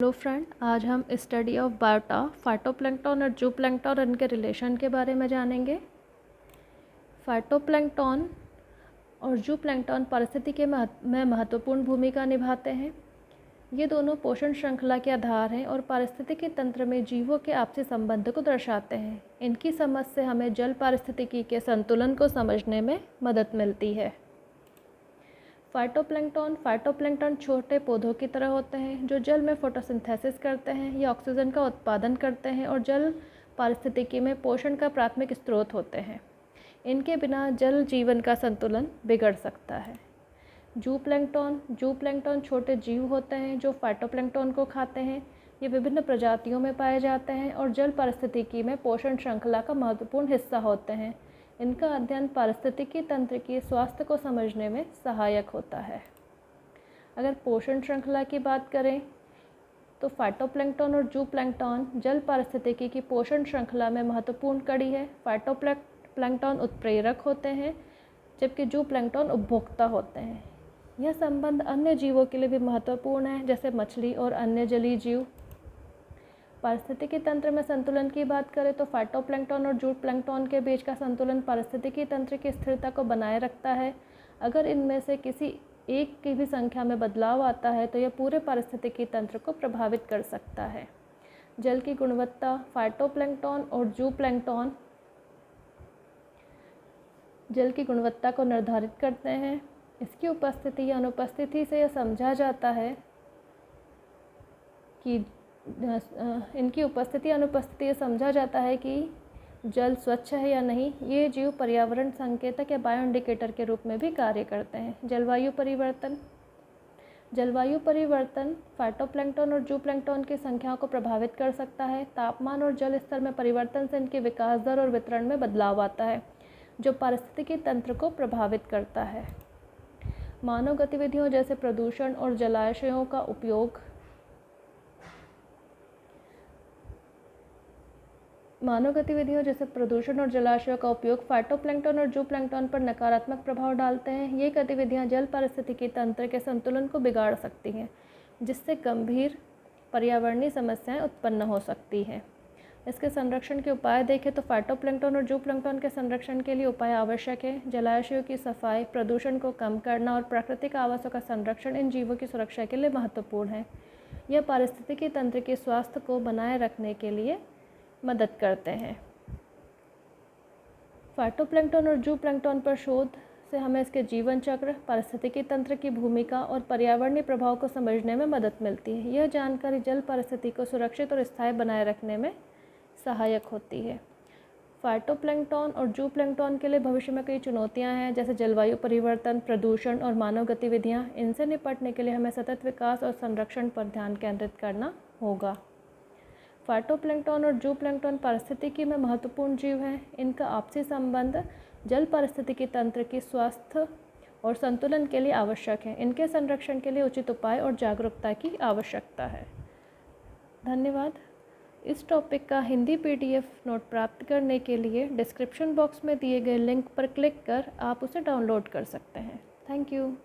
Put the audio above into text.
Hello friend, आज हम study of biota, phytoplankton और जूप्लैंक्टन और इनके रिलेशन के बारे में जानेंगे। फाइटोप्लैंक्टन और जूप्लैंक्टन पारिस्थितिकी में महत्वपूर्ण भूमिका निभाते हैं। ये दोनों पोषण श्रृंखला के आधार हैं और पारिस्थितिकी तंत्र में जीवों के आपसी संबंध को दर्शाते हैं। इनकी समझ से हमें जल पारिस्थितिकी के संतुलन को समझने में मदद मिलती है। फाइटोप्लैंक्टन छोटे पौधों की तरह होते हैं जो जल में फोटोसिंथेसिस करते हैं या ऑक्सीजन का उत्पादन करते हैं और जल पारिस्थितिकी में पोषण का प्राथमिक स्रोत होते हैं। इनके बिना जल जीवन का संतुलन बिगड़ सकता है। जूप्लैंक्टन छोटे जीव होते हैं जो फाइटोप्लैंक्टन को खाते हैं। ये विभिन्न प्रजातियों में पाए जाते हैं और जल पारिस्थितिकी में पोषण श्रृंखला का महत्वपूर्ण हिस्सा होते हैं। इनका अध्ययन पारिस्थितिकी तंत्र की स्वास्थ्य को समझने में सहायक होता है। अगर पोषण श्रृंखला की बात करें तो फाइटोप्लैंक्टन और जूप्लैंक्टन जल पारिस्थितिकी की पोषण श्रृंखला में महत्वपूर्ण कड़ी है। फाइटोप्लैंक्टन उत्प्रेरक होते हैं जबकि जूप्लैंक्टन उपभोक्ता होते हैं। यह संबंध अन्य जीवों के लिए भी महत्वपूर्ण है, जैसे मछली और अन्य जलीय जीव। पारिस्थितिकी तंत्र में संतुलन की बात करें तो फाइटोप्लैंक्टन और जूप्लैंक्टन के बीच का संतुलन पारिस्थितिकी तंत्र की स्थिरता को बनाए रखता है। अगर इनमें से किसी एक की भी संख्या में बदलाव आता है तो यह पूरे पारिस्थितिकी तंत्र को प्रभावित कर सकता है। जल की गुणवत्ता फाइटोप्लैंक्टन और जूप्लैंक्टन जल की गुणवत्ता को निर्धारित करते हैं। इसकी उपस्थिति या अनुपस्थिति से यह समझा जाता है कि इनकी उपस्थिति अनुपस्थिति ये समझा जाता है कि जल स्वच्छ है या नहीं। ये जीव पर्यावरण संकेतक या बायो इंडिकेटर के रूप में भी कार्य करते हैं। जलवायु परिवर्तन फाइटोप्लैंक्टन और जूप्लैंक्टन की संख्याओं को प्रभावित कर सकता है। तापमान और जल स्तर में परिवर्तन से इनके विकास दर और वितरण में बदलाव आता है, जो पारिस्थितिकी तंत्र को प्रभावित करता है। मानव गतिविधियों जैसे प्रदूषण और जलाशयों का उपयोग फाइटोप्लैंक्टन और जूप्लैंक्टन पर नकारात्मक प्रभाव डालते हैं। ये गतिविधियां जल पारिस्थितिकी तंत्र के संतुलन को बिगाड़ सकती हैं, जिससे गंभीर पर्यावरणीय समस्याएं उत्पन्न हो सकती हैं। इसके संरक्षण के उपाय देखें तो फाइटोप्लैंक्टन और जूप्लैंक्टन के संरक्षण के लिए उपाय आवश्यक है। जलाशयों की सफाई, प्रदूषण को कम करना और प्राकृतिक आवासों का संरक्षण इन जीवों की सुरक्षा के लिए महत्वपूर्ण है। यह पारिस्थितिकी तंत्र के स्वास्थ्य को बनाए रखने के लिए मदद करते हैं। फाइटोप्लैंक्टन और जूप्लैंक्टन पर शोध से हमें इसके जीवन चक्र, पारिस्थितिकी तंत्र की भूमिका और पर्यावरणीय प्रभाव को समझने में मदद मिलती है। यह जानकारी जल पारिस्थितिकी को सुरक्षित और स्थायी बनाए रखने में सहायक होती है। फाइटोप्लैंक्टन और जूप्लैंक्टन के लिए भविष्य में कई चुनौतियां हैं, जैसे जलवायु परिवर्तन, प्रदूषण और मानव गतिविधियां। इनसे निपटने के लिए हमें सतत विकास और संरक्षण पर ध्यान केंद्रित करना होगा। फाइटोप्लैंक्टन और जूप्लैंक्टन पारिस्थितिकी में महत्वपूर्ण जीव हैं। इनका आपसी संबंध जल पारिस्थितिकी तंत्र की स्वास्थ्य और संतुलन के लिए आवश्यक है। इनके संरक्षण के लिए उचित उपाय और जागरूकता की आवश्यकता है। धन्यवाद। इस टॉपिक का हिंदी PDF नोट प्राप्त करने के लिए डिस्क्रिप्शन बॉक्स में दिए गए लिंक पर क्लिक कर आप उसे डाउनलोड कर सकते हैं। Thank you.